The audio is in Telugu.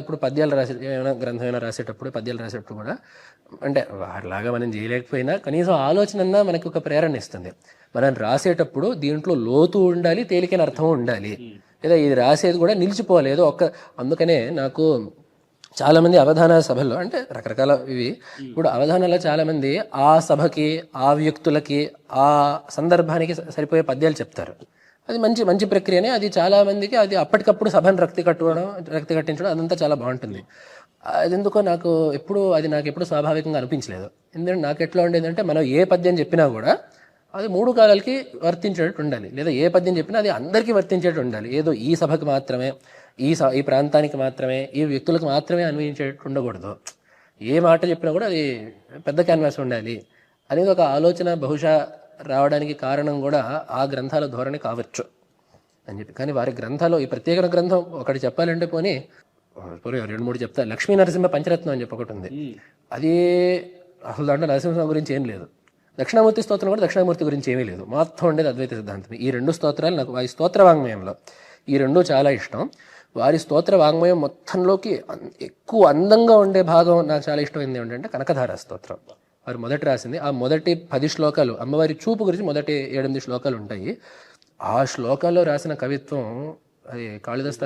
ఇప్పుడు పద్యాలు ఏమైనా గ్రంథం ఏమైనా రాసేటప్పుడు పద్యాలు రాసేటప్పుడు కూడా అంటే వారిలాగా మనం చేయలేకపోయినా కనీసం ఆలోచన మనకు ఒక ప్రేరణ ఇస్తుంది. మనం రాసేటప్పుడు దీంట్లో లోతు ఉండాలి, తేలికైన అర్థం ఉండాలి, లేదా ఇది రాసేది కూడా నిలిచిపోవాలి ఏదో అందుకనే నాకు చాలామంది అవధాన సభల్లో అంటే రకరకాల ఇవి ఇప్పుడు అవధానాల్లో చాలామంది ఆ సభకి ఆ వ్యక్తులకి ఆ సందర్భానికి సరిపోయే పద్యాలు చెప్తారు. అది మంచి మంచి ప్రక్రియనే. అది చాలామందికి అది అప్పటికప్పుడు సభను రక్తి కట్టించడం అదంతా చాలా బాగుంటుంది. అది ఎందుకో నాకు ఎప్పుడు స్వాభావికంగా అనిపించలేదు. ఎందుకంటే నాకు ఎట్లా ఉండేదంటే మనం ఏ పద్యం చెప్పినా కూడా అది 3 కాలాలకి వర్తించేటట్టు ఉండాలి, లేదా ఏ పద్యం చెప్పినా అది అందరికీ వర్తించేటట్టు ఉండాలి. ఏదో ఈ సభకు మాత్రమే, ఈ ప్రాంతానికి మాత్రమే, ఈ వ్యక్తులకు మాత్రమే అన్వయించేటట్టు ఉండకూడదు. ఏ మాట చెప్పినా కూడా అది పెద్ద క్యాన్వాస్ ఉండాలి అనేది ఒక ఆలోచన బహుశా రావడానికి కారణం కూడా ఆ గ్రంథాల ధోరణి కావచ్చు అని చెప్పి. కానీ వారి గ్రంథాలు ఈ ప్రత్యేక గ్రంథం ఒకటి చెప్పాలంటే పోనీ 2-3 చెప్తా. లక్ష్మీ నరసింహ పంచరత్నం అని చెప్పి ఒకటి ఉంది. అది అసలు దాంట్లో నరసింహ గురించి ఏం లేదు. దక్షిణామూర్తి స్తోత్రం కూడా దక్షిణామూర్తి గురించి ఏమీ లేదు, మొత్తం ఉండేది అద్వైత సిద్ధాంతం. ఈ 2 స్తోత్రాలు నాకు వారి స్తోత్ర వాంగ్మయంలో ఈ 2 చాలా ఇష్టం. వారి స్తోత్ర వాంగ్మయం మొత్తంలోకి ఎక్కువ అందంగా ఉండే భాగం నాకు చాలా ఇష్టమైంది ఏంటంటే కనకధార స్తోత్రం. వారు మొదటి రాసింది ఆ మొదటి 10 శ్లోకాలు అమ్మవారి చూపు గురించి మొదటి 7-8 శ్లోకాలు ఉంటాయి. ఆ శ్లోకాల్లో రాసిన కవిత్వం అది కాళిదాస్